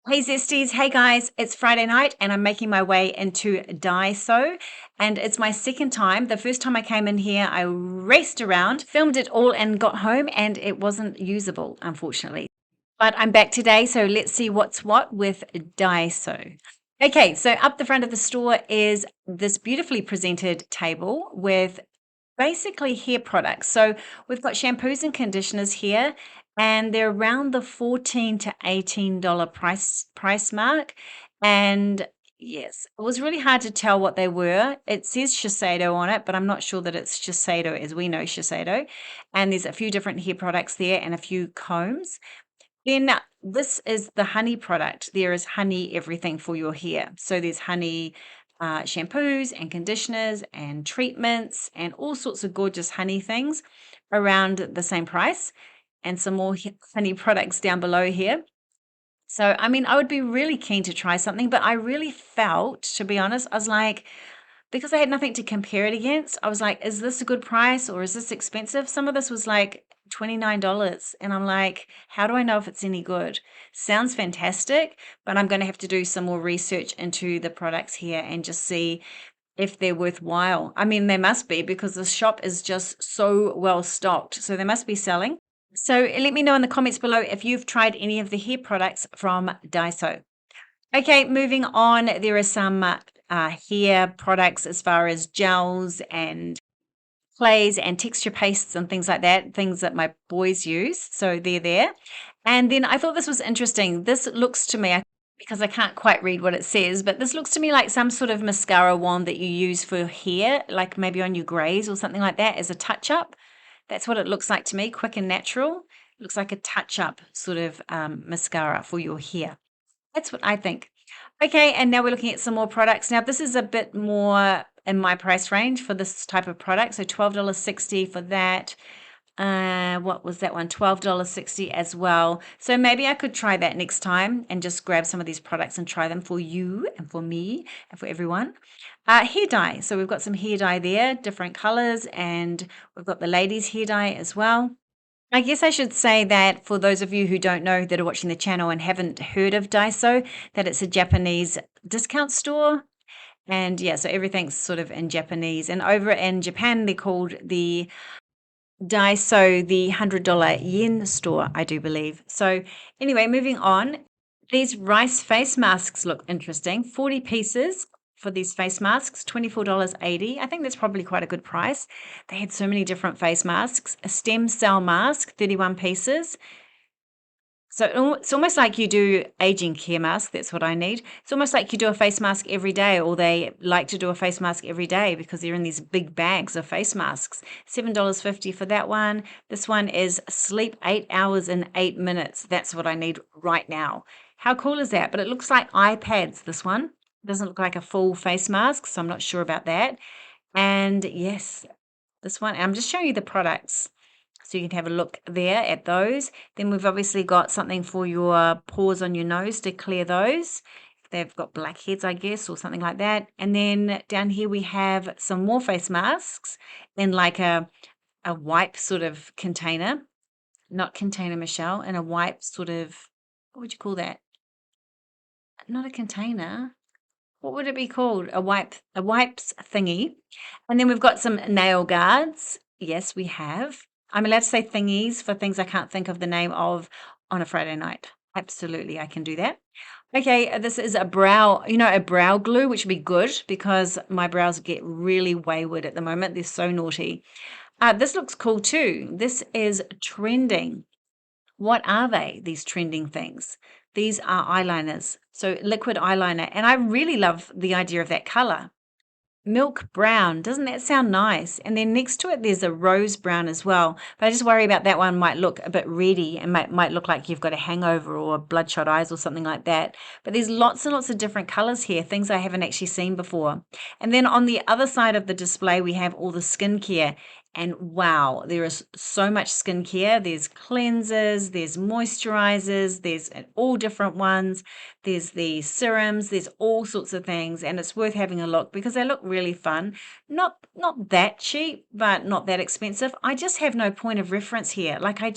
Hey Zesties, hey guys, it's Friday night and I'm making my way into Daiso and it's my second time. The first time I came in here, I raced around, filmed it all and got home and it wasn't usable, unfortunately. But I'm back today, so let's see what's what with Daiso. Okay, so up the front of the store is this beautifully presented table with basically hair products. So we've got shampoos and conditioners here, and they're around the 14 to $18 price mark. And yes, it was really hard to tell what they were. It says Shiseido on it, but I'm not sure that it's Shiseido as we know Shiseido. And there's a few different hair products there and a few combs. Then this is the honey product. There is honey everything for your hair. So there's honey shampoos and conditioners and treatments and all sorts of gorgeous honey things around the same price, and some more honey products down below here. So, I mean, I would be really keen to try something, but I really felt, to be honest, I was like, because I had nothing to compare it against, I was like, is this a good price or is this expensive? Some of this was like $29. And I'm like, how do I know if it's any good? Sounds fantastic, but I'm going to have to do some more research into the products here and just see if they're worthwhile. I mean, they must be because the shop is just so well stocked. So they must be selling. So let me know in the comments below if you've tried any of the hair products from Daiso. Okay, moving on, there are some hair products as far as gels and clays and texture pastes and things like that, things that my boys use. So they're there. And then I thought this was interesting. This looks to me, because I can't quite read what it says, but this looks to me like some sort of mascara wand that you use for hair, like maybe on your grays or something like that as a touch up. That's what it looks like to me, quick and natural. It looks like a touch up sort of mascara for your hair. That's what I think. Okay, and now we're looking at some more products. Now, this is a bit more in my price range for this type of product. So $12.60 for that. What was that one? $12.60 as well. So maybe I could try that next time and just grab some of these products and try them for you and for me and for everyone. Hair dye. So we've got some hair dye there, different colors, and we've got the ladies' hair dye as well. I guess I should say that for those of you who don't know that are watching the channel and haven't heard of Daiso, that it's a Japanese discount store. And yeah, so everything's sort of in Japanese. And over in Japan, they're called the Daiso, the $100 yen store, I do believe. So anyway, moving on. These rice face masks look interesting. 40 pieces for these face masks, $24.80. I think that's probably quite a good price. They had so many different face masks. A stem cell mask, 31 pieces. So it's almost like you do aging care mask. That's what I need. It's almost like you do a face mask every day, or they like to do a face mask every day because they're in these big bags of face masks. $7.50 for that one. This one is sleep 8 hours in 8 minutes. That's what I need right now. How cool is that? But it looks like iPads, this one. It doesn't look like a full face mask, so I'm not sure about that. And yes, this one, I'm just showing you the products. So you can have a look there at those. Then we've obviously got something for your pores on your nose to clear those. They've got blackheads, I guess, or something like that. And then down here we have some more face masks in like a wipe sort of container. Not container, Michelle, and a wipe sort of, what would you call that? Not a container. What would it be called? A wipes thingy. And then we've got some nail guards. Yes, we have. I'm allowed to say thingies for things I can't think of the name of on a Friday night. Absolutely, I can do that. Okay, this is a brow, a brow glue, which would be good because my brows get really wayward at the moment. They're so naughty. This looks cool too. This is trending. What are they, these trending things? These are eyeliners, so liquid eyeliner. And I really love the idea of that color. Milk brown, doesn't that sound nice? And then next to it, there's a rose brown as well. But I just worry about that one might look a bit reddy and might look like you've got a hangover or bloodshot eyes or something like that. But there's lots and lots of different colors here, things I haven't actually seen before. And then on the other side of the display, we have all the skincare. And wow, there is so much skincare. There's cleansers, there's moisturizers, there's all different ones. There's the serums, there's all sorts of things, and it's worth having a look because they look really fun. Not that cheap, but not that expensive. I just have no point of reference here. Like I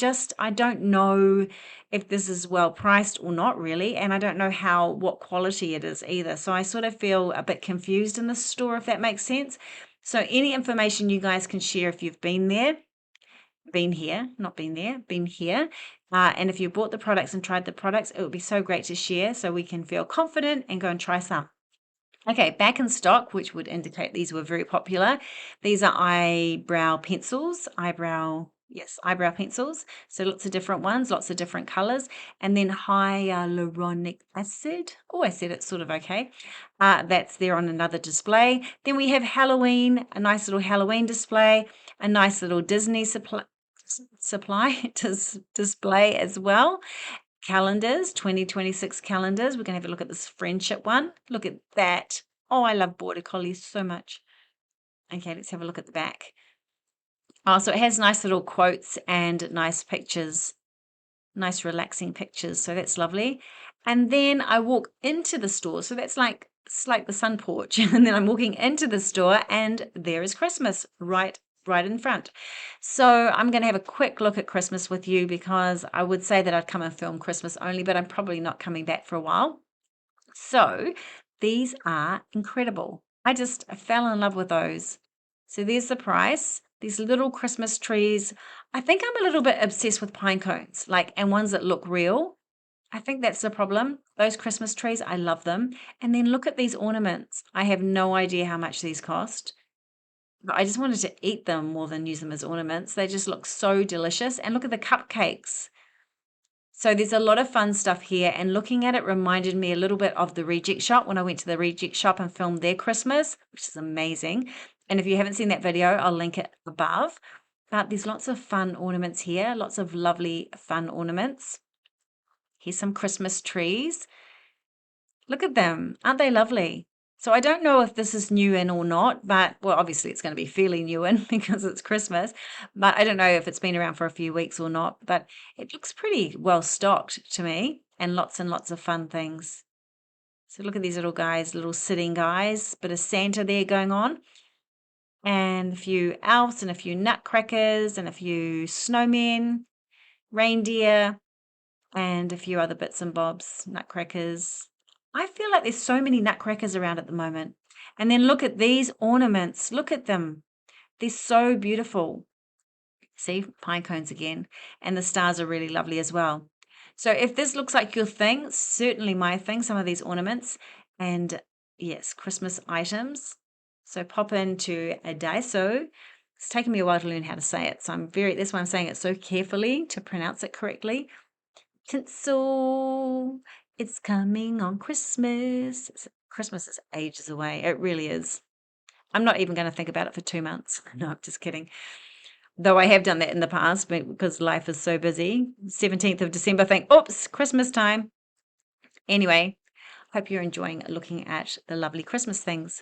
don't know if this is well priced or not really, and I don't know what quality it is either. So I sort of feel a bit confused in this store, if that makes sense. So any information you guys can share if you've been there, been here, not been there, been here, and if you bought the products and tried the products, it would be so great to share so we can feel confident and go and try some. Okay, back in stock, which would indicate these were very popular. These are eyebrow pencils, eyebrow pencils. So lots of different ones, lots of different colors. And then hyaluronic acid. Oh, I said it sort of okay. That's there on another display. Then we have Halloween, a nice little Halloween display, a nice little Disney display as well. Calendars, 2026 calendars. We're going to have a look at this friendship one. Look at that. Oh, I love border collies so much. Okay, let's have a look at the back. Oh, so it has nice little quotes and nice pictures, nice relaxing pictures. So that's lovely. And then I walk into the store. So it's like the sun porch. And then I'm walking into the store and there is Christmas right in front. So I'm going to have a quick look at Christmas with you because I would say that I'd come and film Christmas only, but I'm probably not coming back for a while. So these are incredible. I fell in love with those. So there's the price. These little Christmas trees. I think I'm a little bit obsessed with pine cones, and ones that look real. I think that's the problem. Those Christmas trees, I love them. And then look at these ornaments. I have no idea how much these cost, but I just wanted to eat them more than use them as ornaments. They just look so delicious. And look at the cupcakes. So there's a lot of fun stuff here, and looking at it reminded me a little bit of the Reject Shop when I went to the Reject Shop and filmed their Christmas, which is amazing. And if you haven't seen that video, I'll link it above. But there's lots of fun ornaments here, lots of lovely fun ornaments. Here's some Christmas trees. Look at them. Aren't they lovely? So I don't know if this is new in or not, but well, obviously it's going to be fairly new in because it's Christmas, but I don't know if it's been around for a few weeks or not, but it looks pretty well stocked to me and lots of fun things. So look at these little guys, little sitting guys, bit of Santa there going on, and a few elves and a few nutcrackers and a few snowmen, reindeer, and a few other bits and bobs, nutcrackers. I feel like there's so many nutcrackers around at the moment. And then look at these ornaments. Look at them. They're so beautiful. See, pine cones again. And the stars are really lovely as well. So if this looks like your thing, certainly my thing, some of these ornaments. And yes, Christmas items. So pop into a Daiso. It's taken me a while to learn how to say it. So that's why I'm saying it so carefully to pronounce it correctly. Tinsel, it's coming on Christmas. Christmas is ages away. It really is. I'm not even going to think about it for 2 months. No, I'm just kidding. Though I have done that in the past because life is so busy. 17th of December, think, oops, Christmas time. Anyway, hope you're enjoying looking at the lovely Christmas things.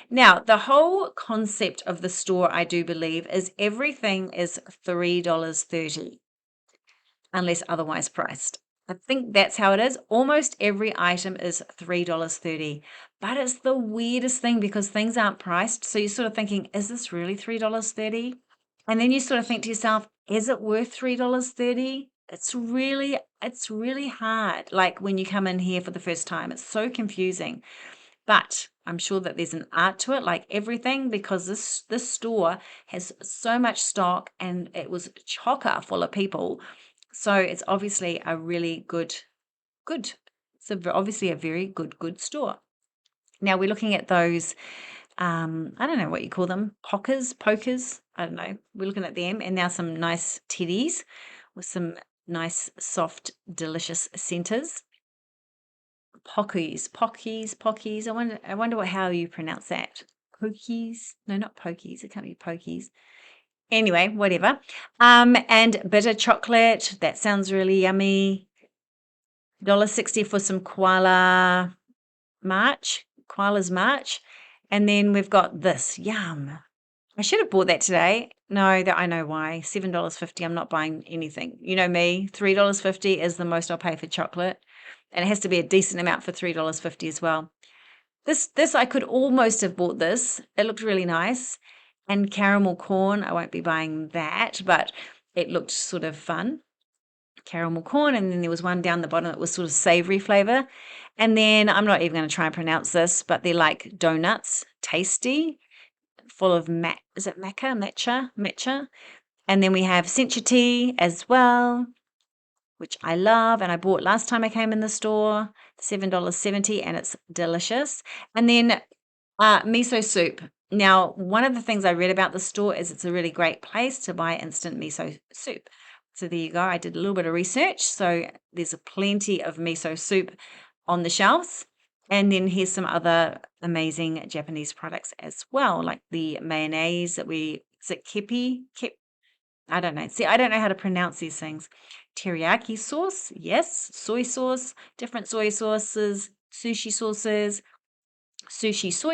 Now, the whole concept of the store, I do believe, is everything is $3.30. Unless otherwise priced. I think that's how it is. Almost every item is $3.30. But it's the weirdest thing because things aren't priced. So you're sort of thinking, is this really $3.30? And then you sort of think to yourself, is it worth $3.30? It's really hard. Like when you come in here for the first time, it's so confusing. But I'm sure that there's an art to it, like everything, because this store has so much stock and it was chocker full of people. So it's obviously a really good. It's obviously a very good store. Now we're looking at those, I don't know what you call them, pokers, I don't know. We're looking at them, and now some nice teddies with some nice, soft, delicious centers. Pockies. I wonder how you pronounce that. Pokies? No, not pokies. It can't be pokies. Anyway, whatever. And bitter chocolate. That sounds really yummy. $1.60 for some koala's march. And then we've got this. Yum. I should have bought that today. No, that I know why. $7.50. I'm not buying anything. You know me, $3.50 is the most I'll pay for chocolate. And it has to be a decent amount for $3.50 as well. This I could almost have bought this. It looked really nice. And caramel corn, I won't be buying that, but it looked sort of fun. Caramel corn, and then there was one down the bottom that was sort of savory flavor. And then I'm not even going to try and pronounce this, but they're like donuts, tasty, full of is it matcha? And then we have sencha tea as well, which I love, and I bought last time I came in the store, $7.70, and it's delicious. And then miso soup. Now, one of the things I read about the store is it's a really great place to buy instant miso soup. So there you go. I did a little bit of research. So there's plenty of miso soup on the shelves. And then here's some other amazing Japanese products as well, like the mayonnaise is it kepi? I don't know. See, I don't know how to pronounce these things. Teriyaki sauce, yes. Soy sauce, different soy sauces, sushi soy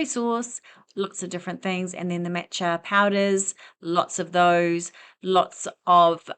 sauce, lots of different things. And then the matcha powders, lots of those, lots of the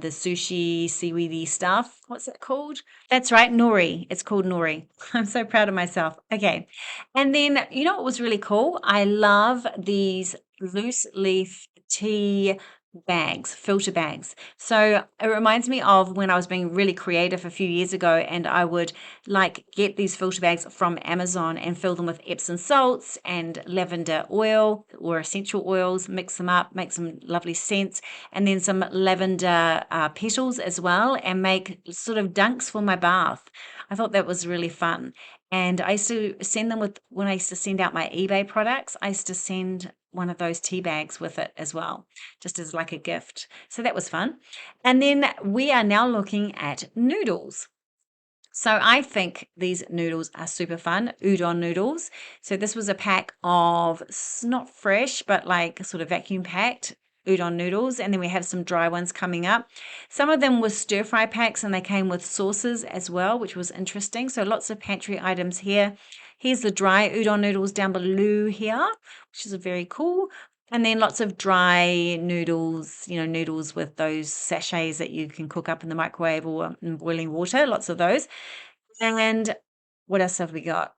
sushi seaweedy stuff. What's it called? That's right, nori. It's called nori. I'm so proud of myself. Okay. And then, you know what was really cool? I love these loose leaf tea bags, filter bags. So it reminds me of when I was being really creative a few years ago, and I would like get these filter bags from Amazon and fill them with Epsom salts and lavender oil or essential oils, mix them up, make some lovely scents, and then some lavender petals as well, and make sort of dunks for my bath. I thought that was really fun. And I used to send them when I used to send out my eBay products, I used to send one of those tea bags with it as well, just as like a gift. So that was fun. And then we are now looking at noodles. So I think these noodles are super fun, udon noodles. So this was a pack of not fresh, but like sort of vacuum packed udon noodles. And then we have some dry ones coming up. Some of them were stir fry packs and they came with sauces as well, which was interesting. So lots of pantry items here. Here's the dry udon noodles down below here, which is very cool. And then lots of dry noodles, noodles with those sachets that you can cook up in the microwave or in boiling water, lots of those. And what else have we got?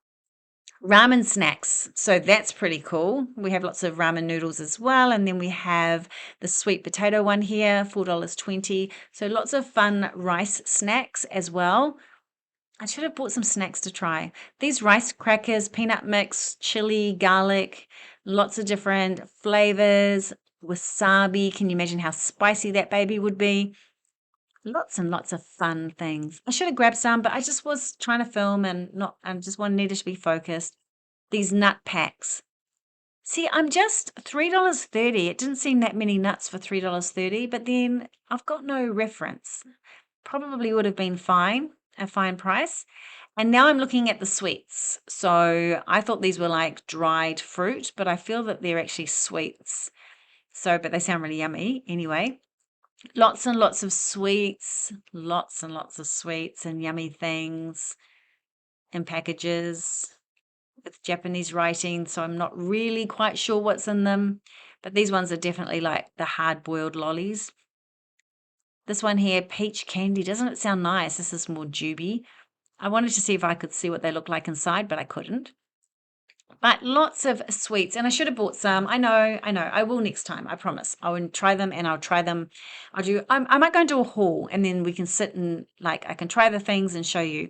Ramen snacks. So that's pretty cool. We have lots of ramen noodles as well. And then we have the sweet potato one here, $4.20. So lots of fun rice snacks as well. I should have bought some snacks to try. These rice crackers, peanut mix, chili, garlic, lots of different flavors, wasabi. Can you imagine how spicy that baby would be? Lots and lots of fun things. I should have grabbed some, but I just was trying to film and needed to be focused. These nut packs. See, I'm just $3.30. It didn't seem that many nuts for $3.30, but then I've got no reference. Probably would have been fine, a fine price. And now I'm looking at the sweets. So I thought these were like dried fruit, but I feel that they're actually sweets. So, but they sound really yummy anyway. Lots and lots of sweets, lots and lots of sweets and yummy things in packages with Japanese writing. So I'm not really quite sure what's in them, but these ones are definitely like the hard-boiled lollies. This one here, peach candy, doesn't it sound nice? This is more juby. I wanted to see if I could see what they look like inside, but I couldn't. But lots of sweets, and I should have bought some. I know. I will next time. I promise. I will try them, and I'll try them. I might go and do a haul, and then we can sit and I can try the things and show you.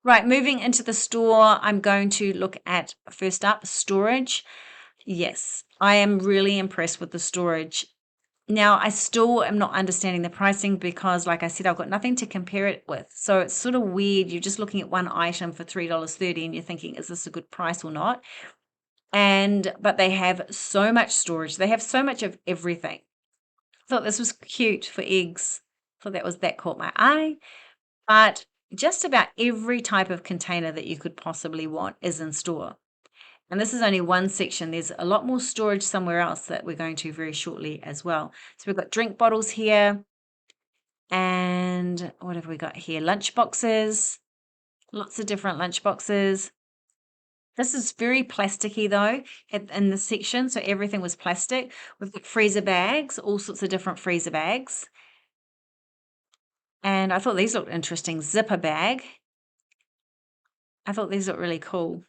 Right, moving into the store, I'm going to look at first up storage. Yes, I am really impressed with the storage. Now, I still am not understanding the pricing because, like I said, I've got nothing to compare it with. So it's sort of weird. You're just looking at one item for $3.30 and you're thinking, is this a good price or not? But they have so much storage. They have so much of everything. I thought this was cute for eggs. Thought that caught my eye. But just about every type of container that you could possibly want is in store. And this is only one section. There's a lot more storage somewhere else that we're going to very shortly as well. So we've got drink bottles here. And what have we got here? Lunch boxes. Lots of different lunch boxes. This is very plasticky though, in this section. So everything was plastic. We've got freezer bags, all sorts of different freezer bags. And I thought these looked interesting. Zipper bag. I thought these looked really cool.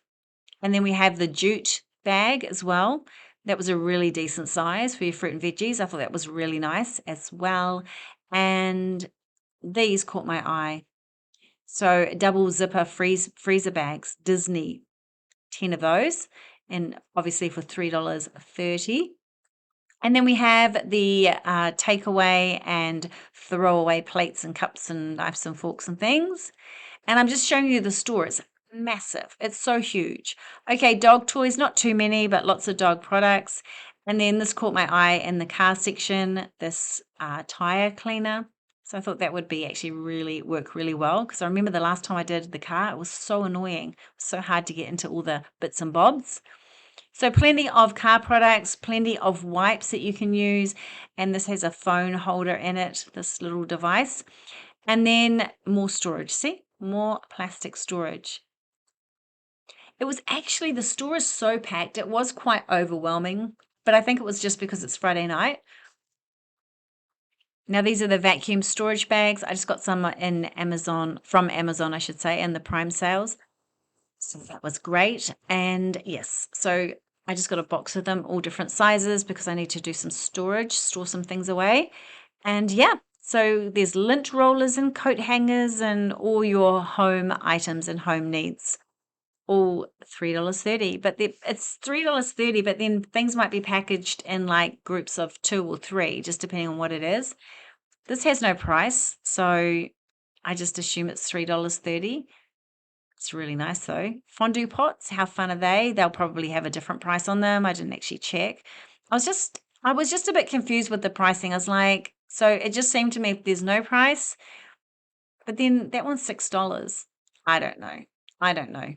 And then we have the jute bag as well. That was a really decent size for your fruit and veggies. I thought that was really nice as well. And these caught my eye. So double zipper freezer bags, Disney, 10 of those, and obviously for $3.30. And then we have the takeaway and throwaway plates and cups and knives and forks and things. And I'm just showing you the store. It's massive. It's so huge. Okay, dog toys, not too many, but lots of dog products. And then this caught my eye in the car section, this tire cleaner. So I thought that would be actually really work really well, because I remember the last time I did the car, it was so annoying. It was so hard to get into all the bits and bobs. So plenty of car products, plenty of wipes that you can use. And this has a phone holder in it, this little device. And then more storage. See, more plastic storage. It was actually, the store is so packed. It was quite overwhelming, but I think it was just because it's Friday night. Now, these are the vacuum storage bags. I just got some in Amazon, from Amazon, I should say, in the Prime sales. So that was great. And yes, so I just got a box of them, all different sizes, because I need to do some storage, store some things away. And yeah, so there's lint rollers and coat hangers and all your home items and home needs, all $3.30. But it's $3.30, but then things might be packaged in like groups of 2 or 3, just depending on what it is. This has no price, so I just assume it's $3.30. It's really nice though. Fondue pots, how fun are they? They'll probably have a different price on them. I didn't actually check. I was just a bit confused with the pricing. I was like, so it just seemed to me if there's no price, but then that one's $6. I don't know. I don't know.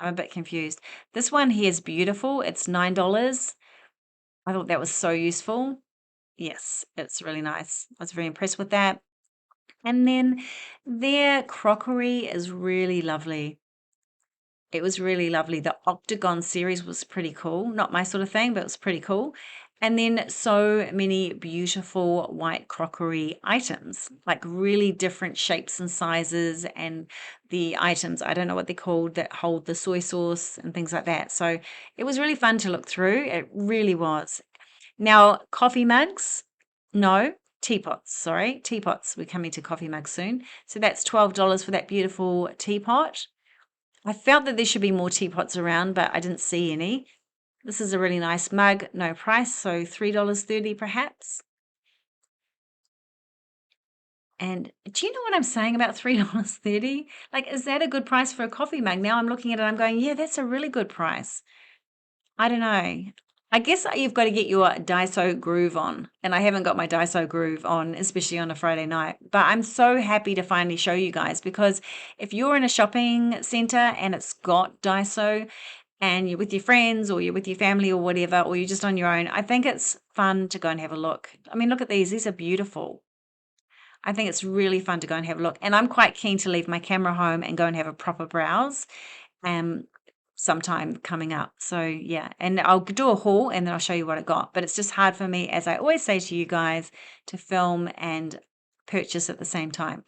I'm a bit confused. This one here is beautiful. It's $9. I thought that was so useful. Yes, it's really nice. I was very impressed with that. And then their crockery is really lovely. It was really lovely. The Octagon series was pretty cool. Not my sort of thing, but it was pretty cool. And then so many beautiful white crockery items, like really different shapes and sizes, and the items, I don't know what they're called, that hold the soy sauce and things like that. So it was really fun to look through. It really was. Now, coffee mugs, no, teapots, sorry, teapots. We're coming to coffee mugs soon. So that's $12 for that beautiful teapot. I felt that there should be more teapots around, but I didn't see any. This is a really nice mug, no price, so $3.30 perhaps. And do you know what I'm saying about $3.30? Like, is that a good price for a coffee mug? Now I'm looking at it, I'm going, yeah, that's a really good price. I don't know. I guess you've got to get your Daiso groove on, and I haven't got my Daiso groove on, especially on a Friday night. But I'm so happy to finally show you guys, because if you're in a shopping center and it's got Daiso and you're with your friends or you're with your family or whatever, or you're just on your own, I think it's fun to go and have a look. I mean, look at these. These are beautiful. I think it's really fun to go and have a look. And I'm quite keen to leave my camera home and go and have a proper browse um, sometime coming up. So yeah, and I'll do a haul and then I'll show you what I got. But it's just hard for me, as I always say to you guys, to film and purchase at the same time.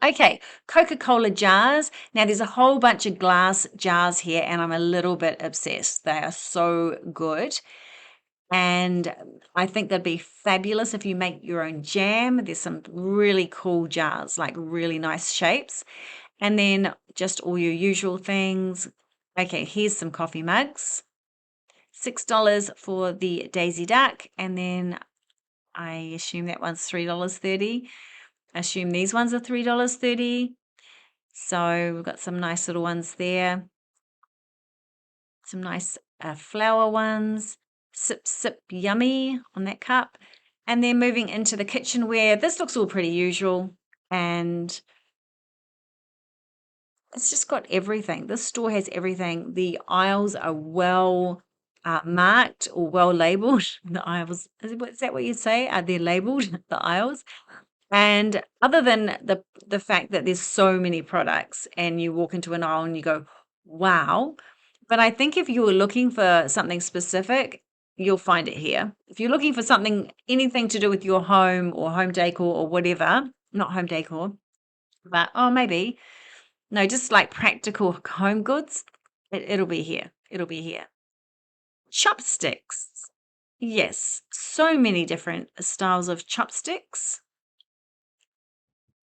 Okay, Coca-Cola jars. Now there's a whole bunch of glass jars here and I'm a little bit obsessed. They are so good. And I think they'd be fabulous if you make your own jam. There's some really cool jars, like really nice shapes. And then just all your usual things. Okay, here's some coffee mugs. $6 for the Daisy Duck. And then I assume that one's $3.30. I assume these ones are $3.30. So we've got some nice little ones there. Some nice flower ones. Sip, sip, yummy on that cup. And then moving into the kitchenware. This looks all pretty usual. And it's just got everything. This store has everything. The aisles are well marked or well labeled. The aisles, is that what you say? Are they labeled, the aisles? And other than the fact that there's so many products and you walk into an aisle and you go, wow, But I think if you were looking for something specific, you'll find it here. If you're looking for something, anything to do with your home or home decor or whatever, not home decor, but oh, maybe, no, just like practical home goods, it'll be here. It'll be here. Chopsticks. Yes, so many different styles of chopsticks.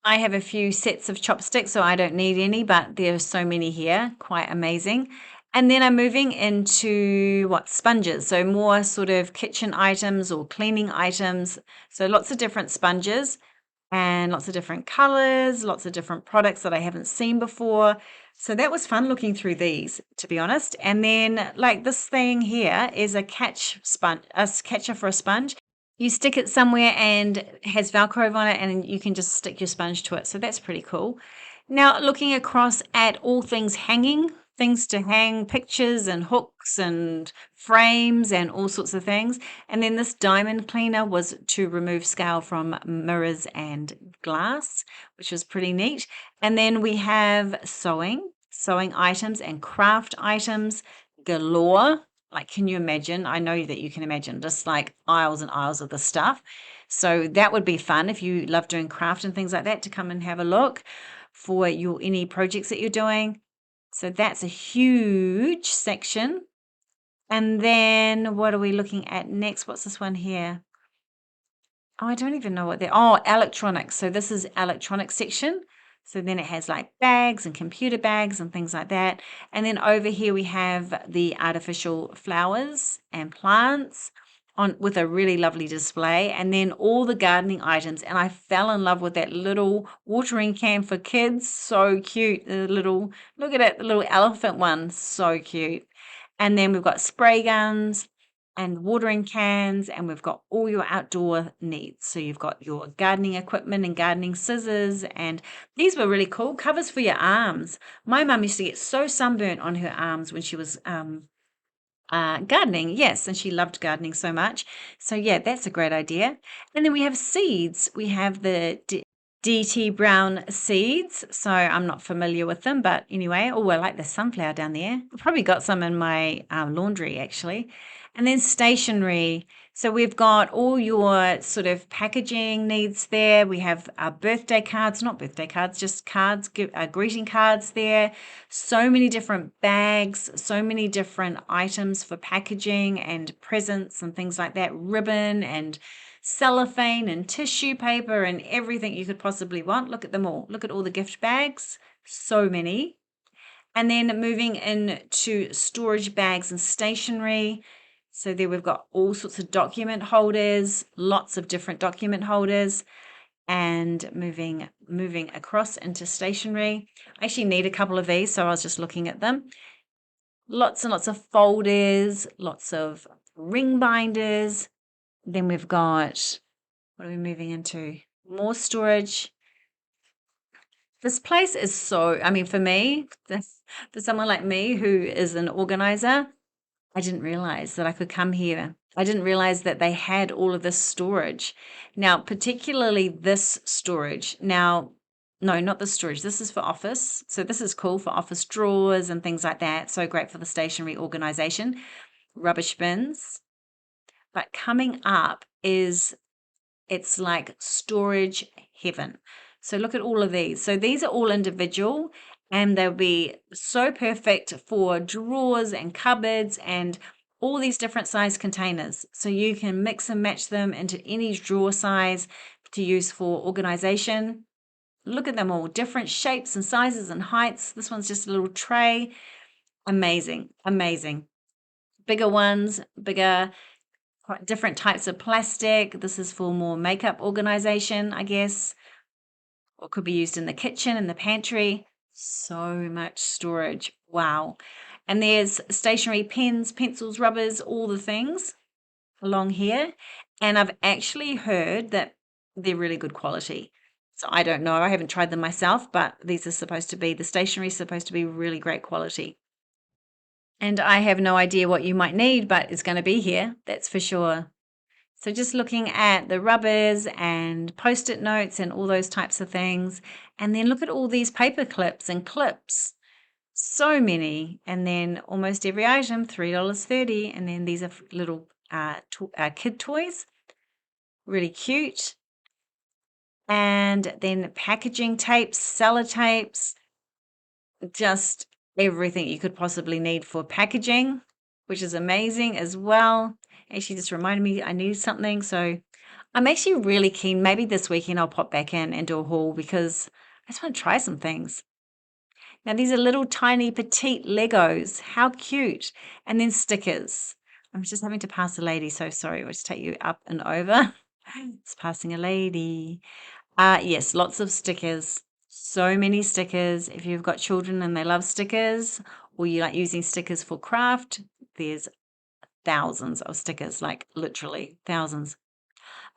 I have a few sets of chopsticks, so I don't need any, but there are so many here, quite amazing. And then I'm moving into what sponges, so more sort of kitchen items or cleaning items. So lots of different sponges and lots of different colors, lots of different products that I haven't seen before. So that was fun looking through these, to be honest. And then, like this thing here is a catch sponge, a catcher for a sponge. You stick it somewhere and it has Velcro on it, and you can just stick your sponge to it. So that's pretty cool. Now, looking across at all things hanging, things to hang pictures and hooks and frames and all sorts of things. And then this diamond cleaner was to remove scale from mirrors and glass, which was pretty neat. And then we have sewing items and craft items galore. Like, can you imagine? I know that you can imagine just like aisles and aisles of the stuff. So that would be fun if you love doing craft and things like that to come and have a look for your any projects that you're doing. So that's a huge section. And then what are we looking at next? What's this one here? Oh, I don't even know what they're. Oh, electronics. So this is electronics section. So then it has like bags and computer bags and things like that. And then over here we have the artificial flowers and plants on with a really lovely display. And then all the gardening items. And I fell in love with that little watering can for kids. So cute. The little, look at it, the little elephant one. So cute. And then we've got spray guns and watering cans, and we've got all your outdoor needs. So you've got your gardening equipment and gardening scissors, and these were really cool covers for your arms. My mum used to get so sunburnt on her arms when she was gardening, yes, and she loved gardening so much. So yeah, that's a great idea. And then we have seeds. We have the DT brown seeds. So I'm not familiar with them, but anyway, oh, I like the sunflower down there. I probably got some in my laundry actually. And then stationery. So we've got all your sort of packaging needs there. We have our birthday cards, not birthday cards, just cards, greeting cards there. So many different bags, so many different items for packaging and presents and things like that. Ribbon and cellophane and tissue paper and everything you could possibly want. Look at them all. Look at all the gift bags. So many. And then moving into storage bags and stationery. So there we've got all sorts of document holders, lots of different document holders, and moving across into stationery. I actually need a couple of these, so I was just looking at them. Lots and lots of folders, lots of ring binders. Then we've got, what are we moving into? More storage. This place is so, I mean, for me, for someone like me who is an organizer, I didn't realize that I could come here. I didn't realize that they had all of this storage. Now, particularly this storage. Now, no, not the storage. This is for office. So this is cool for office drawers and things like that. So great for the stationery organization. Rubbish bins. But coming up is, it's like storage heaven. So look at all of these. So these are all individual, and they'll be so perfect for drawers and cupboards and all these different size containers. So you can mix and match them into any drawer size to use for organization. Look at them all, different shapes and sizes and heights. This one's just a little tray. Amazing, amazing. Bigger ones, bigger, different types of plastic. This is for more makeup organization, I guess, or could be used in the kitchen, in the pantry. So much storage. Wow. And there's stationery pens, pencils, rubbers, all the things along here. And I've actually heard that they're really good quality. So I don't know. I haven't tried them myself, but these are supposed to be, the stationery is supposed to be really great quality. And I have no idea what you might need, but it's going to be here. That's for sure. So just looking at the rubbers and post-it notes and all those types of things. And then look at all these paper clips and clips. So many. And then almost every item, $3.30. And then these are little kid toys, really cute. And then packaging tapes, sellotapes, just everything you could possibly need for packaging, which is amazing as well. Actually, just reminded me I need something. So I'm actually really keen. Maybe this weekend I'll pop back in and do a haul because I just want to try some things. Now, these are little tiny petite Legos. How cute. And then stickers. I'm just having to pass a lady, so sorry. I'll just take you up and over. It's passing a lady. Yes, lots of stickers. So many stickers. If you've got children and they love stickers, or you like using stickers for craft, there's thousands of stickers, like literally thousands.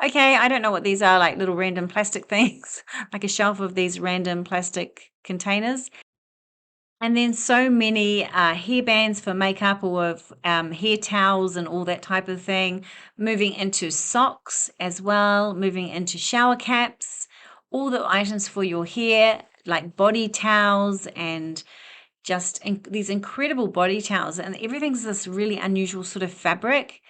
Okay, I don't know what these are, like little random plastic things, like a shelf of these random plastic containers. And then so many hair bands for makeup or hair towels and all that type of thing. Moving into socks as well, moving into shower caps, all the items for your hair, like body towels and just these incredible body towels. And everything's this really unusual sort of fabric.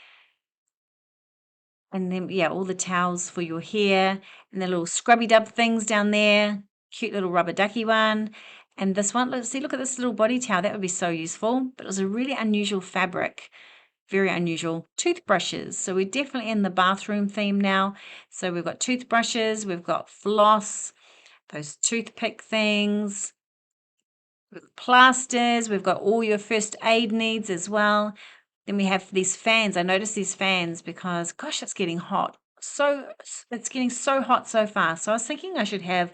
And then, yeah, all the towels for your hair and the little scrubby dub things down there. Cute little rubber ducky one. And this one, let's see, look at this little body towel. That would be so useful. But it was a really unusual fabric. Very unusual. Toothbrushes. So we're definitely in the bathroom theme now. So we've got toothbrushes, we've got floss, those toothpick things, we've got plasters, we've got all your first aid needs as well. Then we have these fans. I noticed these fans because, gosh, it's getting hot. It's getting so hot so fast. So I was thinking I should have,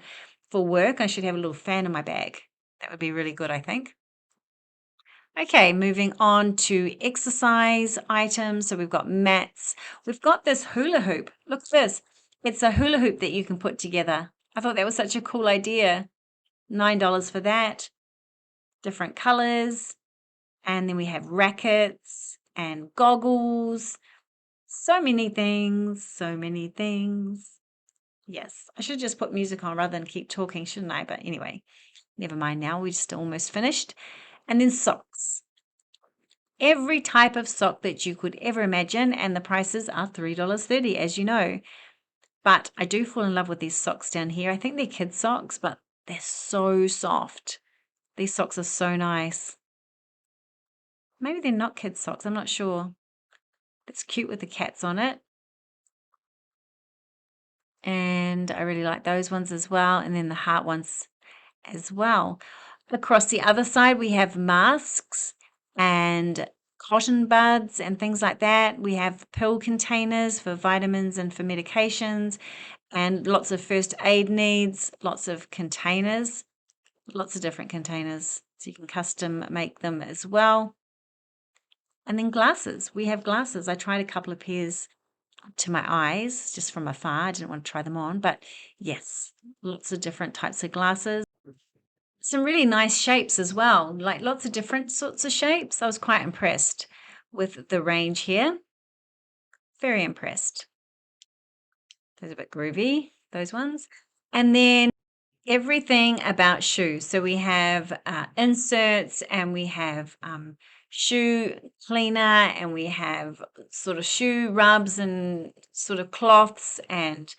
for work, I should have a little fan in my bag. That would be really good, I think. Okay, moving on to exercise items. So we've got mats. We've got this hula hoop. Look at this. It's a hula hoop that you can put together. I thought that was such a cool idea. $9 for that. Different colors. And then we have rackets and goggles. So many things, so many things. Yes, I should just put music on rather than keep talking, shouldn't I? But anyway, never mind now. We're just almost finished. And then socks. Every type of sock that you could ever imagine, and the prices are $3.30, as you know. But I do fall in love with these socks down here. I think they're kid socks, but they're so soft. These socks are so nice. Maybe they're not kid socks, I'm not sure. It's cute with the cats on it. And I really like those ones as well. And then the heart ones as well. Across the other side, we have masks and cotton buds and things like that. We have pill containers for vitamins and for medications and lots of first aid needs, lots of containers, lots of different containers. So you can custom make them as well. And then glasses. We have glasses. I tried a couple of pairs to my eyes just from afar. I didn't want to try them on, but yes, lots of different types of glasses. Some really nice shapes as well, like lots of different sorts of shapes. I was quite impressed with the range here. Very impressed. Those are a bit groovy, those ones. And then everything about shoes. So we have inserts and we have shoe cleaner and we have sort of shoe rubs and sort of cloths and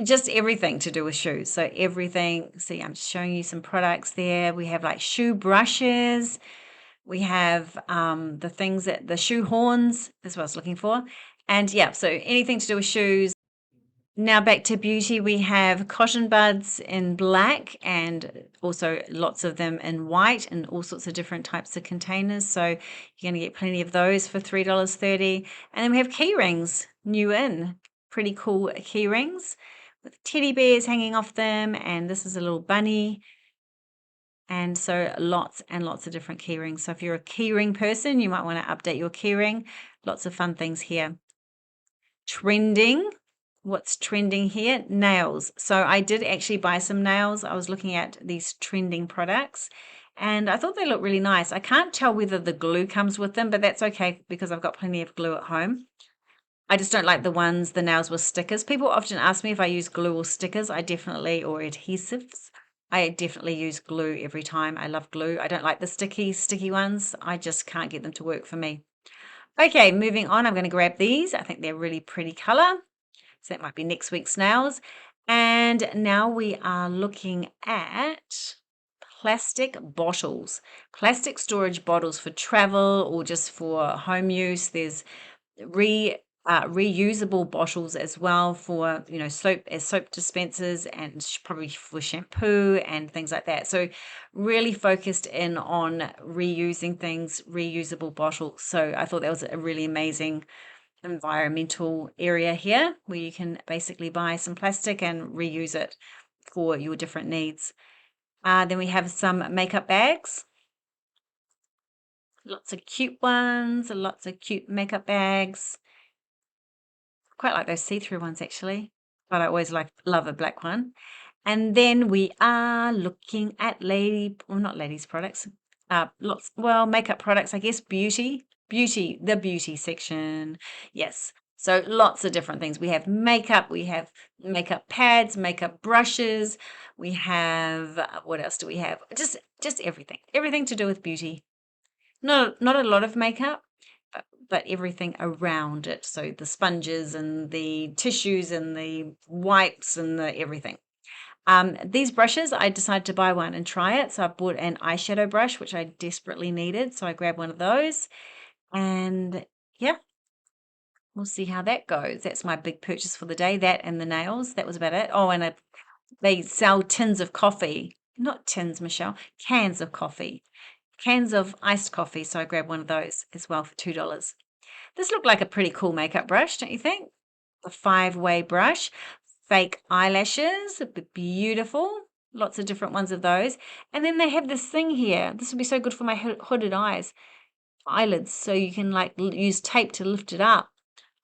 just everything to do with shoes. So everything. See, I'm just showing you some products there. We have like shoe brushes. We have the things that the shoe horns is what I was looking for. And yeah, so anything to do with shoes. Now back to beauty, we have cotton buds in black and also lots of them in white and all sorts of different types of containers. So you're going to get plenty of those for $3.30. And then we have key rings, new in, pretty cool key rings with teddy bears hanging off them. And this is a little bunny. And so lots and lots of different key rings. So if you're a key ring person, you might want to update your key ring. Lots of fun things here. Trending. What's trending here? Nails. So I did actually buy some nails. I was looking at these trending products and I thought they looked really nice. I can't tell whether the glue comes with them, but that's okay because I've got plenty of glue at home. I just don't like the nails with stickers. People often ask me if I use glue or stickers. I definitely, or adhesives. I definitely use glue every time. I love glue. I don't like the sticky ones. I just can't get them to work for me. Okay, moving on, I'm going to grab these. I think they're really pretty color. So that might be next week's nails. And now we are looking at plastic bottles, plastic storage bottles for travel or just for home use. There's reusable bottles as well for soap dispensers and probably for shampoo and things like that. So really focused in on reusing things, reusable bottles. So I thought that was a really amazing environmental area here where you can basically buy some plastic and reuse it for your different needs. Then we have some makeup bags. Lots of cute ones, lots of cute makeup bags. Quite like those see-through ones actually, but I always love a black one. And then we are looking at not ladies products, makeup products, I guess, the beauty section. Yes. So lots of different things. We have makeup, we have makeup pads, makeup brushes, we have what else do we have? Just everything. Everything to do with beauty. Not a lot of makeup, but everything around it. So the sponges and the tissues and the wipes and the everything. These brushes, I decided to buy one and try it. So I bought an eyeshadow brush, which I desperately needed. So I grabbed one of those and yeah, we'll see how that goes. That's my big purchase for the day, that and the nails. That was about it. Oh, and they sell tins of coffee. Not tins, Michelle, cans of coffee. Cans of iced coffee. So I grabbed one of those as well for $2. This looked like a pretty cool makeup brush, don't you think? A 5-way brush. Fake eyelashes, beautiful. Lots of different ones of those. And then they have this thing here. This would be so good for my hooded eyelids. So you can use tape to lift it up.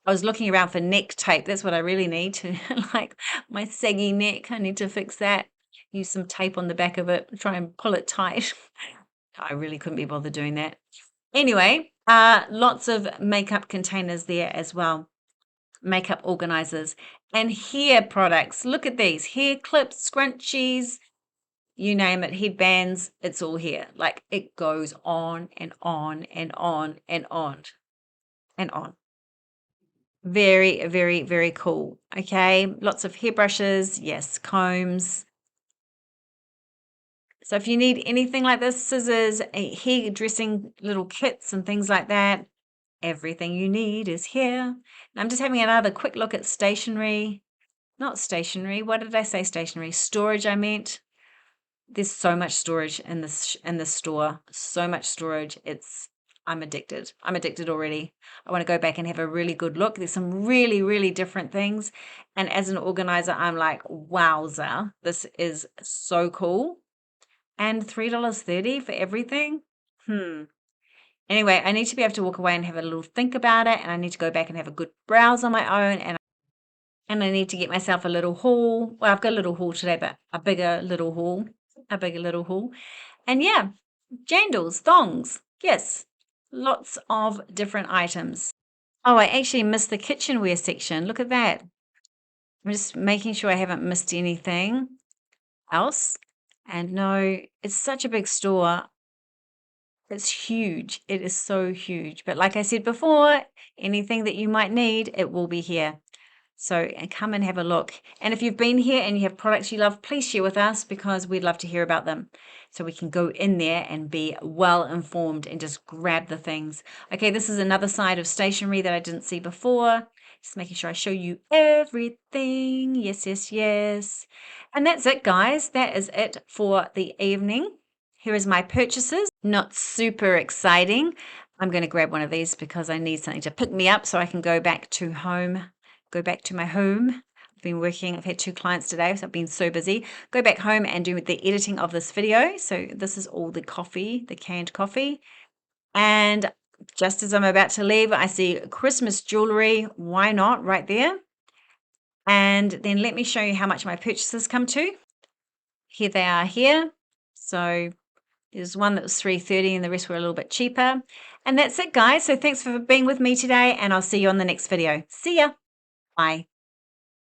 I was looking around for neck tape. That's what I really need to, like my saggy neck. I need to fix that. Use some tape on the back of it, try and pull it tight. I really couldn't be bothered doing that. Anyway, lots of makeup containers there as well. Makeup organizers and hair products. Look at these hair clips, scrunchies, you name it, headbands. It's all here. Like it goes on and on and on and on and on. Very, very, very cool. Okay, lots of hairbrushes. Yes, combs. So if you need anything like this, scissors, hair dressing little kits and things like that, everything you need is here. And I'm just having another quick look at stationery. Not stationery. What did I say? Stationery. Storage, I meant. There's so much storage in this store. So much storage. I'm addicted. I'm addicted already. I want to go back and have a really good look. There's some really, really different things. And as an organizer, I'm like, wowza, this is so cool. And $3.30 for everything? Anyway, I need to be able to walk away and have a little think about it, and I need to go back and have a good browse on my own, and I need to get myself a little haul. Well, I've got a little haul today, but a bigger little haul. And yeah, jandals, thongs. Yes, lots of different items. Oh, I actually missed the kitchenware section. Look at that. I'm just making sure I haven't missed anything else. And no, it's such a big store. It's huge. It is so huge. But like I said before, anything that you might need, it will be here. So come and have a look. And if you've been here and you have products you love, please share with us because we'd love to hear about them. So we can go in there and be well informed and just grab the things. Okay, this is another side of stationery that I didn't see before. Just making sure I show you everything. Yes, yes, yes. And that's it, guys. That is it for the evening. Here is my purchases. Not super exciting. I'm going to grab one of these because I need something to pick me up so I can go back to my home. I've had 2 clients today, so I've been so busy. Go back home and do the editing of this video. So this is all the coffee, the canned coffee. And just as I'm about to leave, I see Christmas jewelry. Why not? Right there. And then let me show you how much my purchases come to. Here they are here. So there's one that was $3.30 and the rest were a little bit cheaper. And that's it, guys. So thanks for being with me today, and I'll see you on the next video. See ya. Bye.